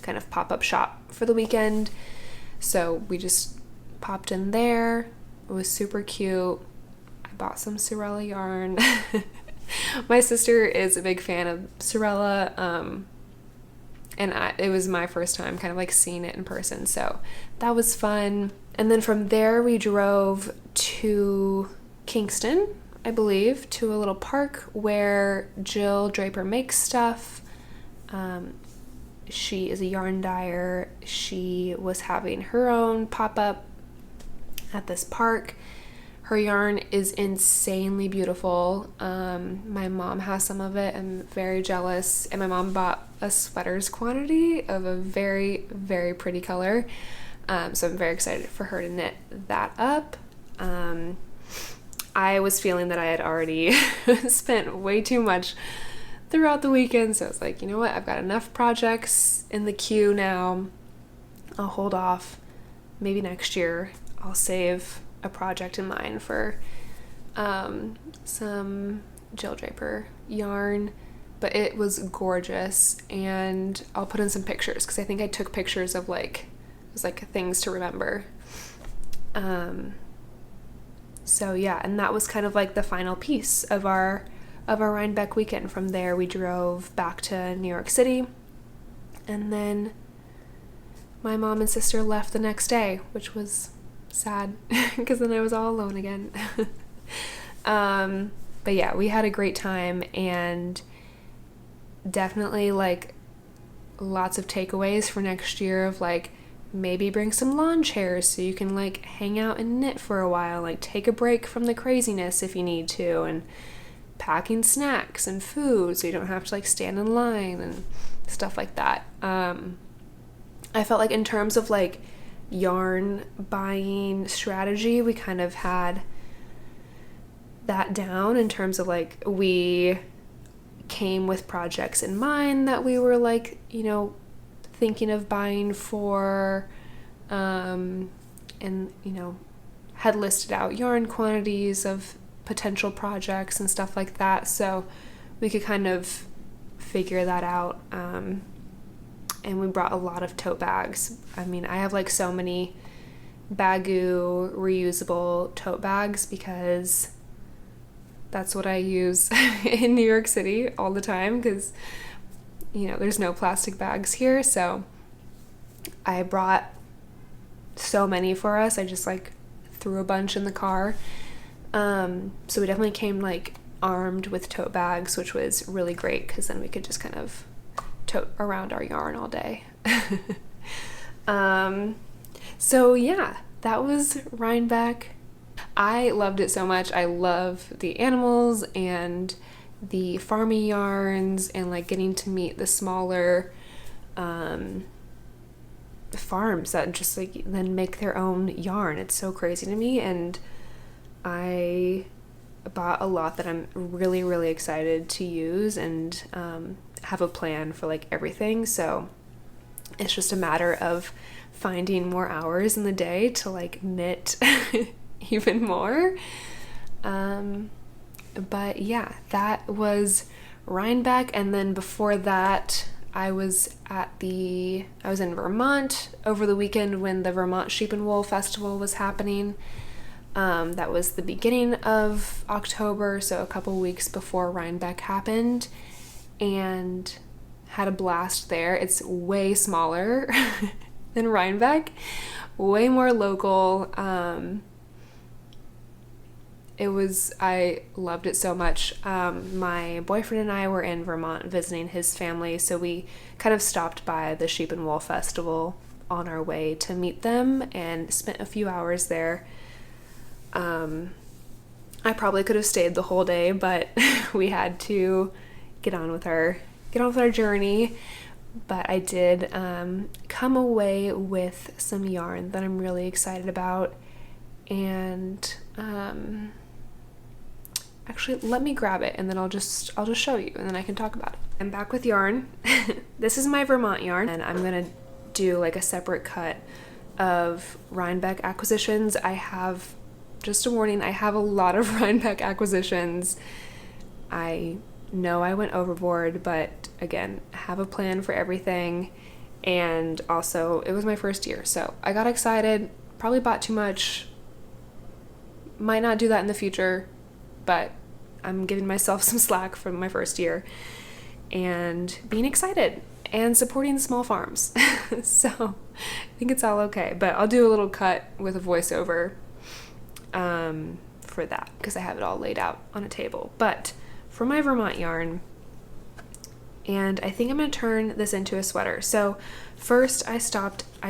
kind of pop-up shop for the weekend. So we just popped in there. It was super cute. I bought some Sewrella yarn. My sister is a big fan of Sewrella, and it was my first time kind of like seeing it in person, so that was fun. And then from there we drove to Kingston, I believe, to a little park where Jill Draper makes stuff. She is a yarn dyer. She was having her own pop-up at this park. Her yarn is insanely beautiful. My mom has some of it. I'm very jealous. And my mom bought a sweater's quantity of a very, very pretty color. So I'm very excited for her to knit that up. I was feeling that I had already spent way too much throughout the weekend. So I was like, you know what? I've got enough projects in the queue now. I'll hold off. Maybe next year I'll save a project in mind for some Jill Draper yarn, but it was gorgeous, and I'll put in some pictures because I think I took pictures of like, it was like things to remember. So yeah, and that was kind of like the final piece of our Rhinebeck weekend. From there we drove back to New York City, and then my mom and sister left the next day, which was sad because then I was all alone again. But yeah, we had a great time, and definitely like lots of takeaways for next year of like, maybe bring some lawn chairs so you can like hang out and knit for a while, like take a break from the craziness if you need to, and packing snacks and food so you don't have to like stand in line and stuff like that. I felt like in terms of like yarn buying strategy, we kind of had that down in terms of like, we came with projects in mind that we were like, you know, thinking of buying for, and you know, had listed out yarn quantities of potential projects and stuff like that, so we could kind of figure that out. And we brought a lot of tote bags. I mean, I have like so many Bagoo reusable tote bags because that's what I use in New York City all the time, because, you know, there's no plastic bags here. So I brought so many for us. I just like threw a bunch in the car. So we definitely came like armed with tote bags, which was really great because then we could just kind of tote around our yarn all day. So yeah, that was Rhinebeck. I loved it so much. I love the animals and the farmy yarns, and like getting to meet the smaller farms that just like then make their own yarn. It's so crazy to me, and I bought a lot that I'm really, really excited to use, and have a plan for like everything. So it's just a matter of finding more hours in the day to like knit even more. But yeah, that was Rhinebeck. And then before that, I was in Vermont over the weekend when the Vermont Sheep and Wool Festival was happening. That was the beginning of October, so a couple weeks before Rhinebeck happened, and had a blast there. It's way smaller than Rhinebeck, way more local. I loved it so much. My boyfriend and I were in Vermont visiting his family, so we kind of stopped by the Sheep and Wool Festival on our way to meet them and spent a few hours there. I probably could have stayed the whole day, but we had to get on with our journey. But I did come away with some yarn that I'm really excited about. And actually, let me grab it and then I'll just show you and then I can talk about it. I'm back with yarn. This is my Vermont yarn, and I'm gonna do like a separate cut of Rhinebeck acquisitions. I have, just a warning, I have a lot of Rhinebeck acquisitions. I know I went overboard, but again, I have a plan for everything. And also, it was my first year, so I got excited, probably bought too much. Might not do that in the future, but I'm giving myself some slack for my first year and being excited and supporting small farms. So I think it's all okay, but I'll do a little cut with a voiceover for that because I have it all laid out on a table. But for my Vermont yarn, and I think I'm going to turn this into a sweater. So first I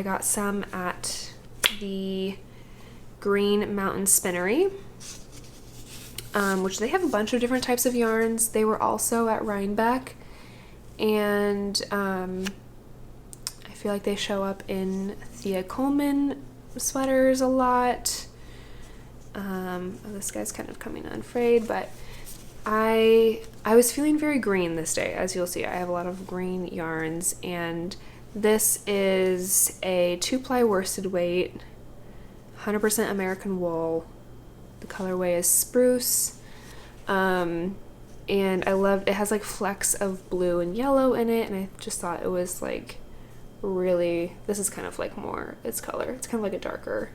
got some at the Green Mountain Spinnery, which they have a bunch of different types of yarns. They were also at Rhinebeck, and I feel like they show up in Thea Coleman sweaters a lot. This guy's kind of coming unfrayed, but I was feeling very green this day. As you'll see, I have a lot of green yarns, and this is a 2-ply worsted weight, 100% American wool. The colorway is spruce, and I loved it. Has like flecks of blue and yellow in it, and I just thought it was like really, this is kind of like more its color. It's kind of like a darker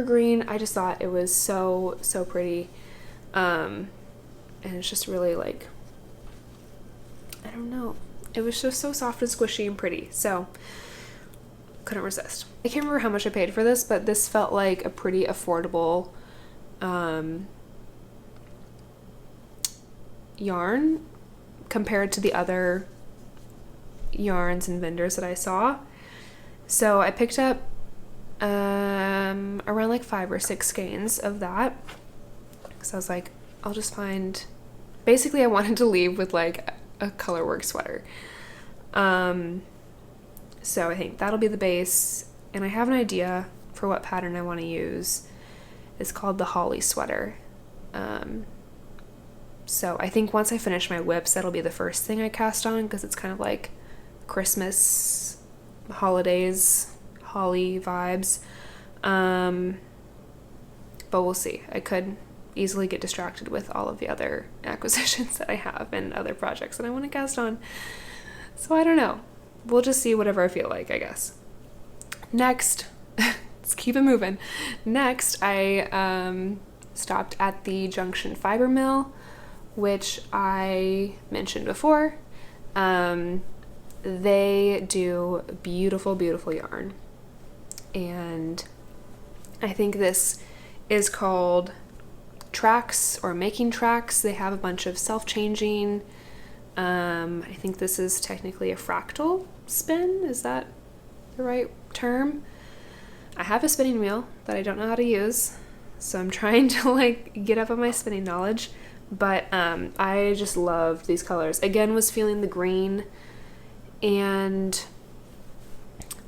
green. I just thought it was so pretty, and it's just really like, I don't know, it was just so soft and squishy and pretty, so couldn't resist. I can't remember how much I paid for this, but this felt like a pretty affordable yarn compared to the other yarns and vendors that I saw. So I picked up around like 5 or 6 skeins of that, because I was like, I'll just find, basically I wanted to leave with like a colorwork sweater. So I think that'll be the base, and I have an idea for what pattern I want to use. It's called the Holly sweater. So I think once I finish my whips, that'll be the first thing I cast on, because it's kind of like Christmas, holidays, holly vibes. But we'll see. I could easily get distracted with all of the other acquisitions that I have and other projects that I want to cast on. So I don't know. We'll just see whatever I feel like, I guess. Next, let's keep it moving. Next, I stopped at the Junction fiber mill, which I mentioned before. They do beautiful, beautiful yarn. And I think this is called Tracks or Making Tracks. They have a bunch of self-changing. I think this is technically a fractal spin. Is that the right term? I have a spinning wheel that I don't know how to use, so I'm trying to like get up on my spinning knowledge. But I just loved these colors. Again, was feeling the green, and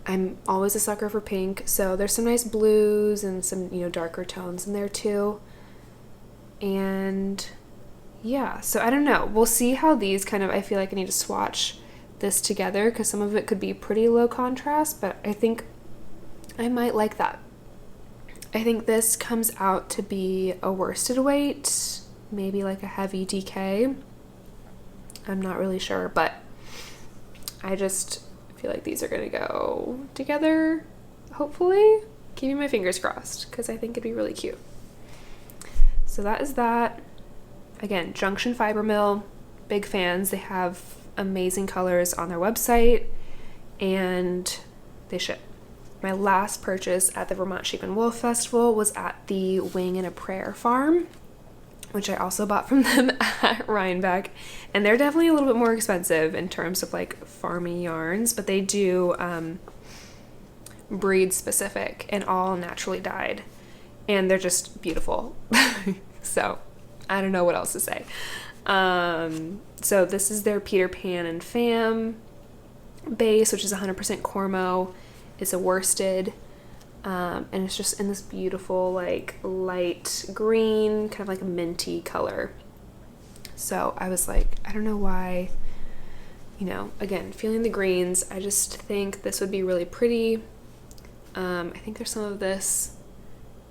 I'm always a sucker for pink, so there's some nice blues and some, you know, darker tones in there too. And yeah, so I don't know. We'll see how these kind of, I feel like I need to swatch this together because some of it could be pretty low contrast, but I think I might like that. I think this comes out to be a worsted weight, maybe like a heavy DK. I'm not really sure, but I just feel like these are going to go together, hopefully. Keeping my fingers crossed because I think it'd be really cute. So that is that. Again, Junction Fiber Mill, big fans. They have amazing colors on their website, and they ship. My last purchase at the Vermont Sheep and Wolf Festival was at the Wing and a Prayer farm. which I also bought from them at Rhinebeck. And they're definitely a little bit more expensive in terms of like farmy yarns, but they do breed specific and all naturally dyed. And they're just beautiful. So I don't know what else to say. So this is their Peter Pan and Fam base, which is 100% Cormo. It's a worsted. And it's just in this beautiful like light green, kind of like a minty color. So I was like, I don't know why, you know, again, feeling the greens, I just think this would be really pretty. I think there's some of this,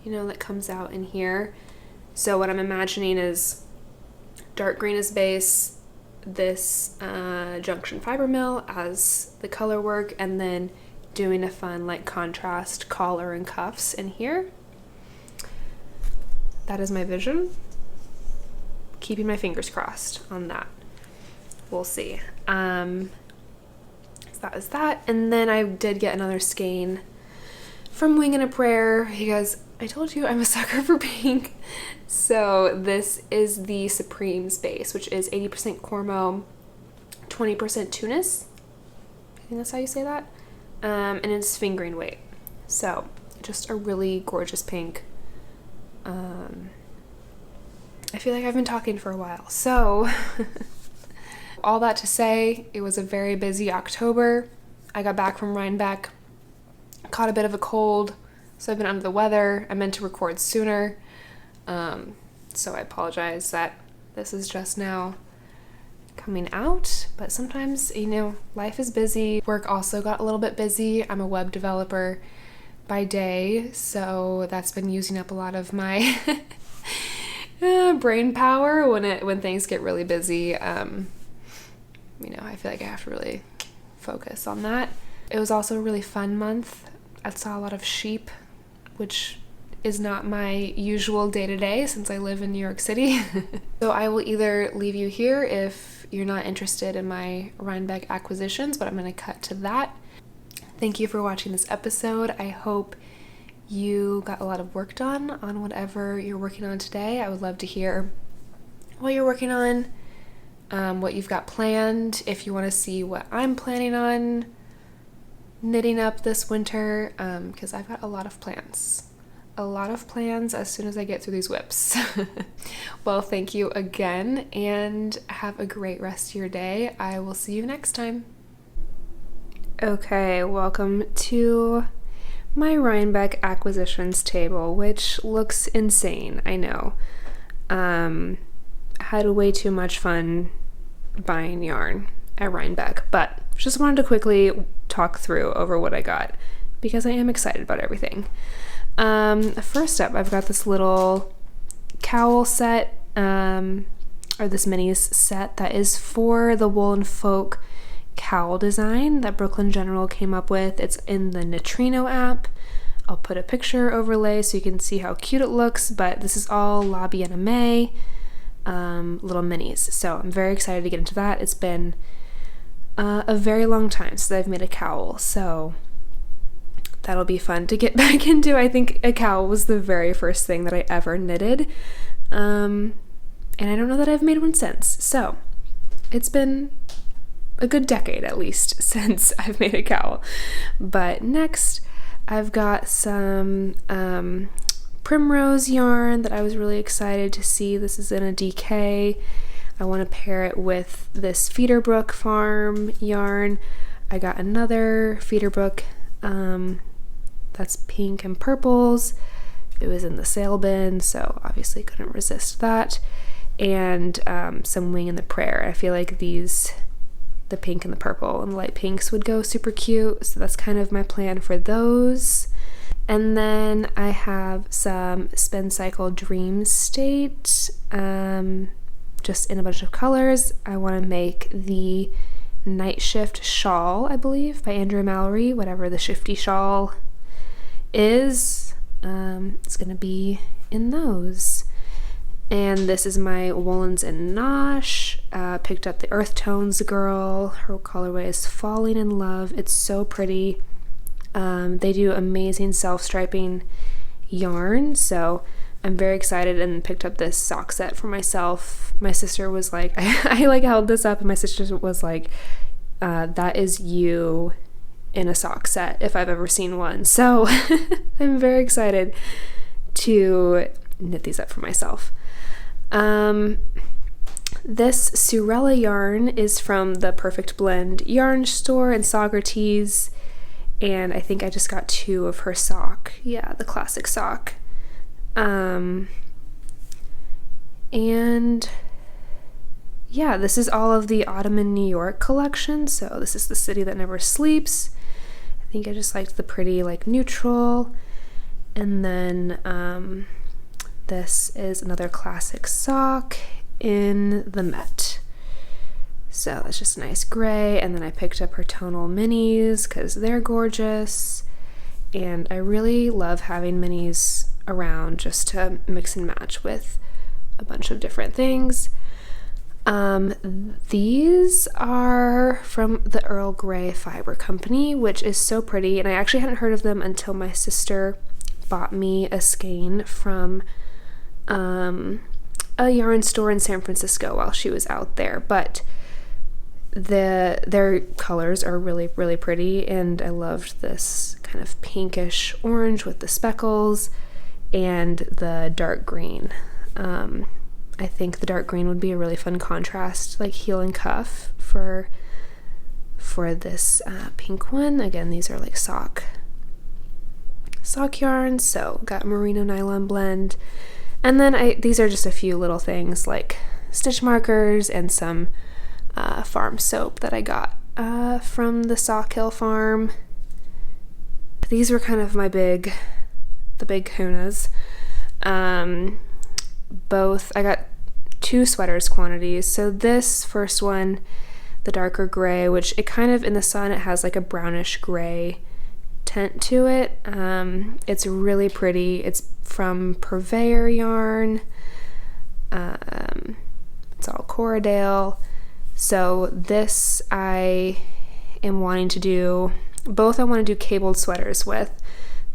you know, that comes out in here. So what I'm imagining is dark green as base, this Junction fiber mill as the color work, and then doing a fun like contrast collar and cuffs in here. That is my vision. Keeping my fingers crossed on that. We'll see. So that was that. And then I did get another skein from Wing and a Prayer. You guys, I told you I'm a sucker for pink. So this is the Supreme Space, which is 80% Cormo, 20% Tunis. I think that's how you say that. And it's fingering weight. So just a really gorgeous pink. I feel like I've been talking for a while. So all that to say, it was a very busy October. I got back from Rhinebeck, caught a bit of a cold, so I've been under the weather. I meant to record sooner. So I apologize that this is just now coming out, but sometimes, you know, life is busy. Work also got a little bit busy. I'm a web developer by day, so that's been using up a lot of my brain power when things get really busy. You know, I feel like I have to really focus on that. It was also a really fun month. I saw a lot of sheep, which is not my usual day-to-day since I live in New York City. So I will either leave you here if you're not interested in my Rhinebeck acquisitions, but I'm going to cut to that. Thank you for watching this episode. I hope you got a lot of work done on whatever you're working on today. I would love to hear what you're working on, what you've got planned. If you want to see what I'm planning on knitting up this winter, because I've got a lot of plans. A lot of plans as soon as I get through these whips. Well, thank you again, and have a great rest of your day. I will see you next time. Okay, welcome to my Rhinebeck acquisitions table, which looks insane, I know. Had way too much fun buying yarn at Rhinebeck, but just wanted to quickly talk through over what I got because I am excited about everything. First up, I've got this little cowl set, or this minis set that is for the Wool and Folk cowl design that Brooklyn General came up with. It's in the Neutrino app. I'll put a picture overlay so you can see how cute it looks, but this is all Bien Aimme, little minis. So I'm very excited to get into that. It's been a very long time since I've made a cowl, so that'll be fun to get back into. I think a cowl was the very first thing that I ever knitted, and I don't know that I've made one since. So it's been a good decade at least since I've made a cowl. But next, I've got some primrose yarn that I was really excited to see. This is in a DK. I want to pair it with this Feederbrook Farm yarn. I got another Feederbrook that's pink and purples. It was in the sale bin, so obviously couldn't resist that. And some Wing and the Prayer. I feel like these, the pink and the purple and the light pinks, would go super cute, so that's kind of my plan for those. And then I have some Spincycle Dream State, just in a bunch of colors. I want to make the Night Shift Shawl, I believe, by Andrea Mowry, whatever the shifty shawl is. It's gonna be in those. And this is my Woolens and Nosh. Picked up the Earth Tones girl. Her colorway is Falling in Love. It's so pretty. They do amazing self-striping yarn, so I'm very excited and picked up this sock set for myself. My sister was like, I like held this up and my sister was like, that is you in a sock set if I've ever seen one. So I'm very excited to knit these up for myself. This Sewrella yarn is from the Perfect Blend yarn store in Saugerties, and I think I just got 2 of her sock. Yeah, the classic sock. And yeah, this is all of the Autumn in New York collection. So this is the City That Never Sleeps. I think I just liked the pretty like neutral. And then this is another classic sock in the Met. So that's just a nice gray. And then I picked up her tonal minis because they're gorgeous. And I really love having minis around just to mix and match with a bunch of different things. These are from the Earl Grey Fiber Company, which is so pretty, and I actually hadn't heard of them until my sister bought me a skein from a yarn store in San Francisco while she was out there. But their colors are really, really pretty, and I loved this kind of pinkish orange with the speckles and the dark green. I think the dark green would be a really fun contrast, like heel and cuff for this pink one. Again, these are like sock yarns, so got merino nylon blend. And then these are just a few little things like stitch markers and some farm soap that I got from the Sawkill Farm. These were kind of the big kahunas. I got 2 sweaters quantities. So this first one, the darker gray, which it kind of in the sun it has like a brownish gray tint to it. It's really pretty. It's from Purveyor yarn. It's all Corriedale. So this I am wanting to do both. I want to do cabled sweaters with.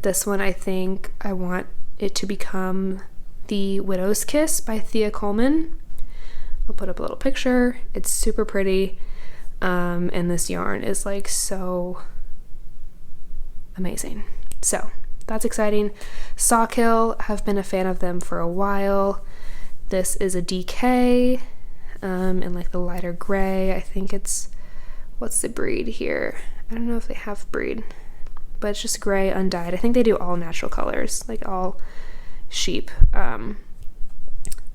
This one I think I want it to become the Widow's Kiss by Thea Coleman. I'll put up a little picture. It's super pretty, and this yarn is like so amazing. So that's exciting. Sawkill, have been a fan of them for a while. This is a DK in like the lighter gray. I think it's, what's the breed here? I don't know if they have breed, but it's just gray undyed. I think they do all natural colors, like all sheep, the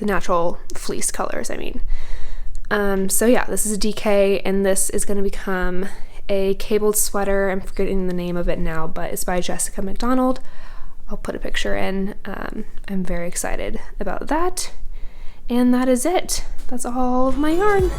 natural fleece colors, I mean. So yeah, this is a DK, and this is going to become a cabled sweater. I'm forgetting the name of it now, but it's by Jessica McDonald. I'll put a picture in. I'm very excited about that. And that is it. That's all of my yarn.